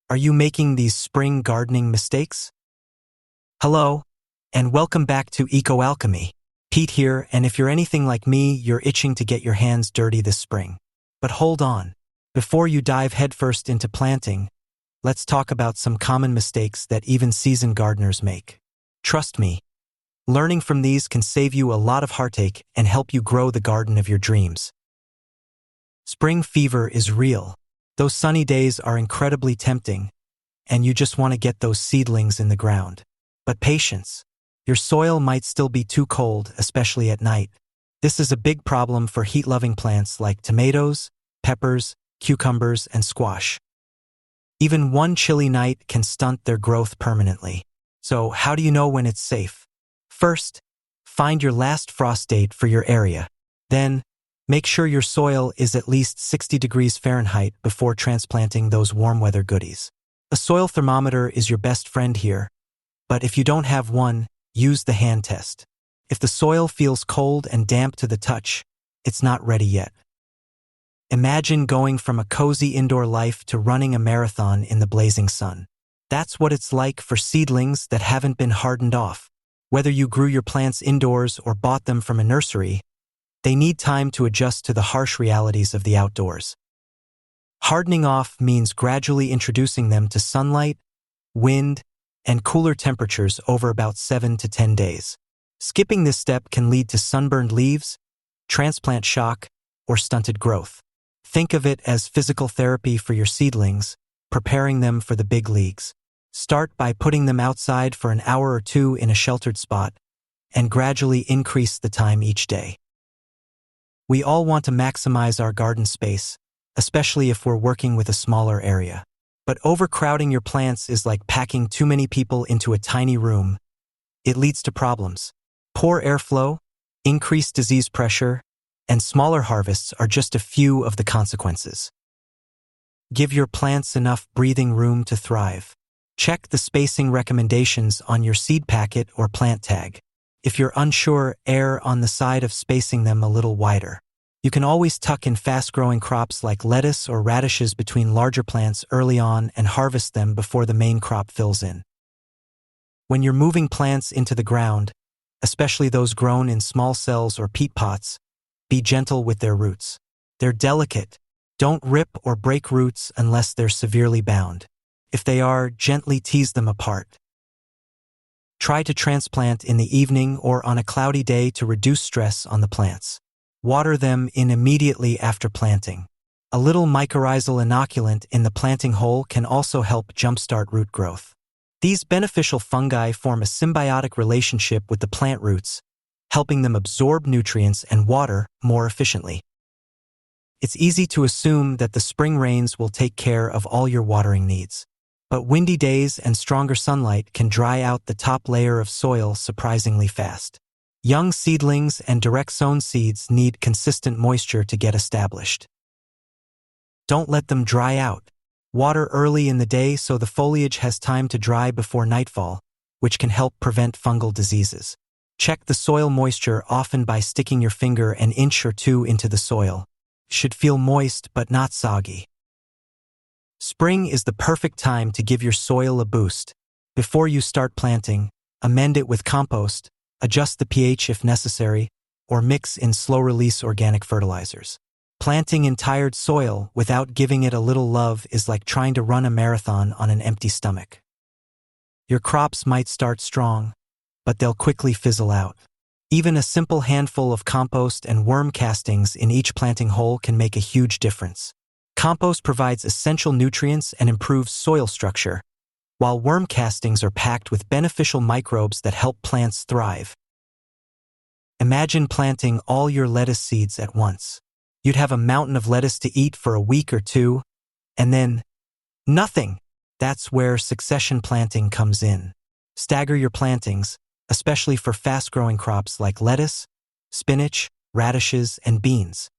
Are you making these spring gardening mistakes? Hello, and welcome back to EcoAlchemy. Pete here, and if you're anything like me, you're itching to get your hands dirty this spring. But hold on. Before you dive headfirst into planting, let's talk about some common mistakes that even seasoned gardeners make. Trust me, learning from these can save you a lot of heartache and help you grow the garden of your dreams. Spring fever is real. Those sunny days are incredibly tempting, and you just want to get those seedlings in the ground. But patience. Your soil might still be too cold, especially at night. This is a big problem for heat-loving plants like tomatoes, peppers, cucumbers, and squash. Even one chilly night can stunt their growth permanently. So how do you know when it's safe? First, find your last frost date for your area. Then, make sure your soil is at least 60 degrees Fahrenheit before transplanting those warm weather goodies. A soil thermometer is your best friend here, but if you don't have one, use the hand test. If the soil feels cold and damp to the touch, it's not ready yet. Imagine going from a cozy indoor life to running a marathon in the blazing sun. That's what it's like for seedlings that haven't been hardened off. Whether you grew your plants indoors or bought them from a nursery, they need time to adjust to the harsh realities of the outdoors. Hardening off means gradually introducing them to sunlight, wind, and cooler temperatures over about 7 to 10 days. Skipping this step can lead to sunburned leaves, transplant shock, or stunted growth. Think of it as physical therapy for your seedlings, preparing them for the big leagues. Start by putting them outside for an hour or two in a sheltered spot, and gradually increase the time each day. We all want to maximize our garden space, especially if we're working with a smaller area. But overcrowding your plants is like packing too many people into a tiny room. It leads to problems. Poor airflow, increased disease pressure, and smaller harvests are just a few of the consequences. Give your plants enough breathing room to thrive. Check the spacing recommendations on your seed packet or plant tag. If you're unsure, err on the side of spacing them a little wider. You can always tuck in fast-growing crops like lettuce or radishes between larger plants early on and harvest them before the main crop fills in. When you're moving plants into the ground, especially those grown in small cells or peat pots, be gentle with their roots. They're delicate. Don't rip or break roots unless they're severely bound. If they are, gently tease them apart. Try to transplant in the evening or on a cloudy day to reduce stress on the plants. Water them in immediately after planting. A little mycorrhizal inoculant in the planting hole can also help jumpstart root growth. These beneficial fungi form a symbiotic relationship with the plant roots, helping them absorb nutrients and water more efficiently. It's easy to assume that the spring rains will take care of all your watering needs. But windy days and stronger sunlight can dry out the top layer of soil surprisingly fast. Young seedlings and direct-sown seeds need consistent moisture to get established. Don't let them dry out. Water early in the day so the foliage has time to dry before nightfall, which can help prevent fungal diseases. Check the soil moisture often by sticking your finger an inch or two into the soil. It should feel moist but not soggy. Spring is the perfect time to give your soil a boost. Before you start planting, amend it with compost, adjust the pH if necessary, or mix in slow-release organic fertilizers. Planting in tired soil without giving it a little love is like trying to run a marathon on an empty stomach. Your crops might start strong, but they'll quickly fizzle out. Even a simple handful of compost and worm castings in each planting hole can make a huge difference. Compost provides essential nutrients and improves soil structure, while worm castings are packed with beneficial microbes that help plants thrive. Imagine planting all your lettuce seeds at once. You'd have a mountain of lettuce to eat for a week or two, and then nothing. That's where succession planting comes in. Stagger your plantings, especially for fast-growing crops like lettuce, spinach, radishes, and beans.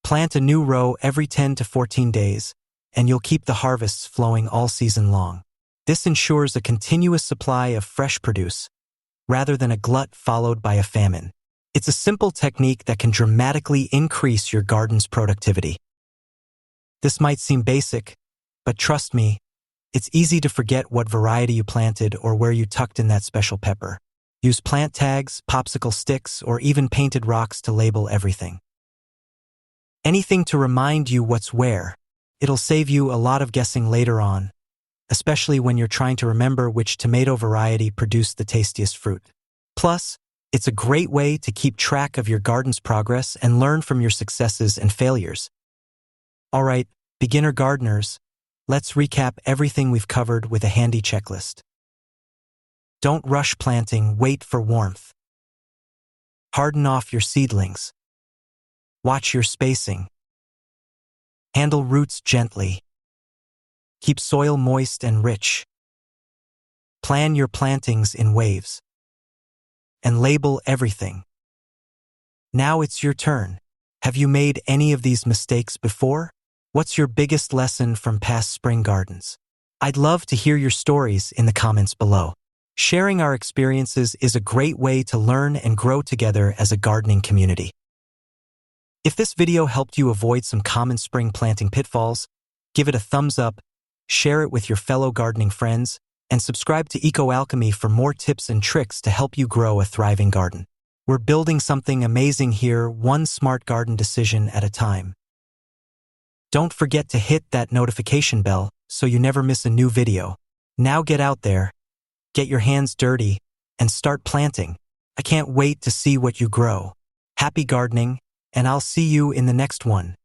Plant a new row every 10 to 14 days, and you'll keep the harvests flowing all season long. This ensures a continuous supply of fresh produce, rather than a glut followed by a famine. It's a simple technique that can dramatically increase your garden's productivity. This might seem basic, But trust me, it's easy to forget what variety you planted or where you tucked in that special pepper. Use plant tags, popsicle sticks, or even painted rocks to label everything. Anything to remind you what's where. It'll save you a lot of guessing later on, especially when you're trying to remember which tomato variety produced the tastiest fruit. Plus, it's a great way to keep track of your garden's progress and learn from your successes and failures. All right, beginner gardeners, let's recap everything we've covered with a handy checklist. Don't rush planting, wait for warmth. Harden off your seedlings. Watch your spacing. Handle roots gently. Keep soil moist and rich. Plan your plantings in waves. And label everything. Now it's your turn. Have you made any of these mistakes before? What's your biggest lesson from past spring gardens? I'd love to hear your stories in the comments below. Sharing our experiences is a great way to learn and grow together as a gardening community. If this video helped you avoid some common spring planting pitfalls, give it a thumbs up, share it with your fellow gardening friends, and subscribe to EcoAlchemy for more tips and tricks to help you grow a thriving garden. We're building something amazing here, one smart garden decision at a time. Don't forget to hit that notification bell so you never miss a new video. Now get out there, get your hands dirty, and start planting. I can't wait to see what you grow. Happy gardening, and I'll see you in the next one.